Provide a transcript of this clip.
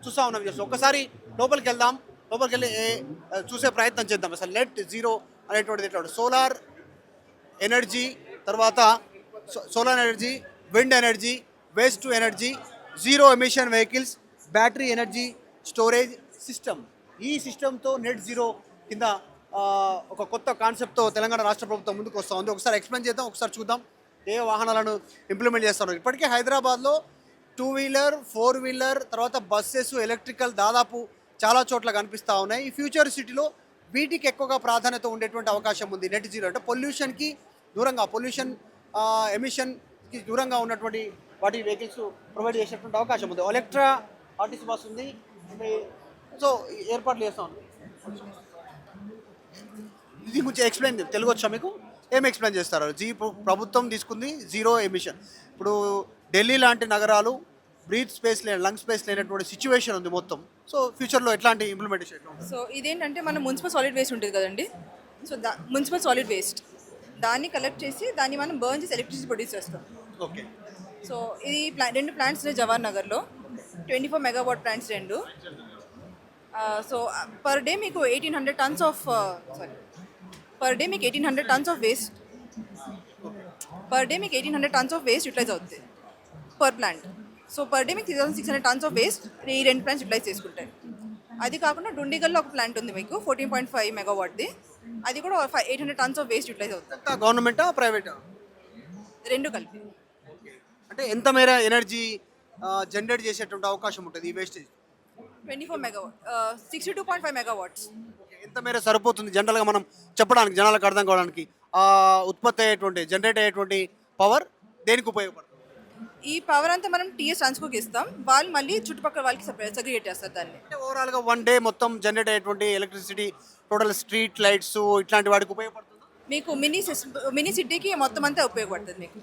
చూస్తూ ఉన్నాం జస్ట్ ఒక్కసారి లోపలికి వెళ్దాం. లోపలికి వెళ్ళి చూసే ప్రయత్నం చేద్దాం. అసలు నెట్ జీరో అనేటువంటిది ఎట్లా సోలార్ ఎనర్జీ, తర్వాత solar energy, wind energy, waste to energy, zero emission vehicles, battery energy storage system. ఈ సిస్టమ్తో నెట్ జీరో కింద ఒక కొత్త కాన్సెప్ట్తో తెలంగాణ రాష్ట్ర ప్రభుత్వం ముందుకు వస్తూ ఉంది. ఒకసారి ఎక్స్ప్లెయిన్ చేద్దాం, ఒకసారి చూద్దాం ఏ వాహనాలను ఇంప్లిమెంట్ చేస్తున్నారు. ఇప్పటికే హైదరాబాద్లో 2 వీలర్, 4 వీలర్, తర్వాత బస్సెస్, ఎలక్ట్రికల్ దాదాపు చాలా చోట్ల కనిపిస్తూ ఉన్నాయి. ఈ ఫ్యూచర్ సిటీలో వీటికి ఎక్కువగా ప్రాధాన్యత ఉండేటువంటి అవకాశం ఉంది. నెట్ జీరో అంటే పొల్యూషన్కి దూరంగా, పొల్యూషన్ ఎమిషన్కి దూరంగా ఉన్నటువంటి వాటి వెహికల్స్ ప్రొవైడ్ చేసేటువంటి అవకాశం ఉంది. ఎలక్ట్రా ఆర్టీసీ బస్ ఉంది. సో ఏర్పాట్లు చేస్తూ ఉంది. ఇది కొంచెం ఎక్స్ప్లెయిన్, తెలుగు వచ్చా మీకు? ఏం ఎక్స్ప్లెయిన్ చేస్తారు? ప్రభుత్వం తీసుకుంది జీరో ఎమిషన్. ఇప్పుడు ఢిల్లీ లాంటి నగరాలు బ్రీత్ స్పేస్ లంగ్ స్పేస్ లేనటువంటి సిచ్యువేషన్ ఉంది మొత్తం. సో ఫ్యూచర్లో ఎట్లాంటి ఇంప్లిమెంటేషన్? సో ఇదేంటంటే మన మున్సిపల్ సాలిడ్ వేస్ట్ ఉంటుంది కదండి. సో మున్సిపల్ సాలిడ్ వేస్ట్ దాన్ని కలెక్ట్ చేసి దాన్ని మనం బర్న్ చేసి ఎలక్ట్రిసిటీ ప్రొడ్యూస్ చేస్తాం. ఓకే. సో ఇది రెండు ప్లాంట్స్ ఉన్నాయి జవహర్ నగర్లో, 24 మెగావాట్ ప్లాంట్స్ రెండు. సో పర్ డే మీకు 1800 టన్స్ ఆఫ్ పర్ డే మీకు 1800 టన్స్ ఆఫ్ వేస్ట్ యూటిలైజ్ అవుతుంది per plant. So per day మీకు 3600 టన్స్ ఆఫ్ వేస్ట్ ఈ రెండు ప్లాంట్స్ యూటిలైజ్ చేసుకుంటాయి. అది కాకుండా డుండిగల్లో ఒక ప్లాంట్ ఉంది మీకు 14.5 మెగావాట్ది, అది కూడా 800 టన్స్ ఆఫ్ వేస్ట్ యూటిలైజ్ అవుతుంది. గవర్నమెంటా ప్రైవేటా? రెండు కలిపి. అంటే ఎంత మేర ఎనర్జీ జనరేట్ చేసేటువంటి అవకాశం ఉంటుంది ఈ వేస్టేజ్? 24 megawatt, 62.5 megawatts. ఎంత మేర సరిపోతుంది జనరల్గా మనం చెప్పడానికి, జనాలకు అర్థం కావడానికి? ఉత్పత్తి అయ్యేటువంటి, జనరేట్ అయ్యేటువంటి పవర్ దేనికి ఉపయోగపడుతుంది? ఈ పవర్ అంతా మనం టీఎస్ ట్రాన్స్కోకి ఇస్తాం, వాళ్ళు మళ్ళీ చుట్టుపక్కల వాళ్ళకి సెగ్రిగేట్ చేస్తారు దాన్ని. అంటే ఓవరాల్గా 1 డే మొత్తం జనరేట్ అయ్యేటువంటి ఎలక్ట్రిసిటీ టోటల్ స్ట్రీట్ లైట్స్ ఇట్లాంటి వాటికి ఉపయోగపడుతుంది. మీకు మినీ సిటీకి మొత్తం అంతా ఉపయోగపడుతుంది మీకు.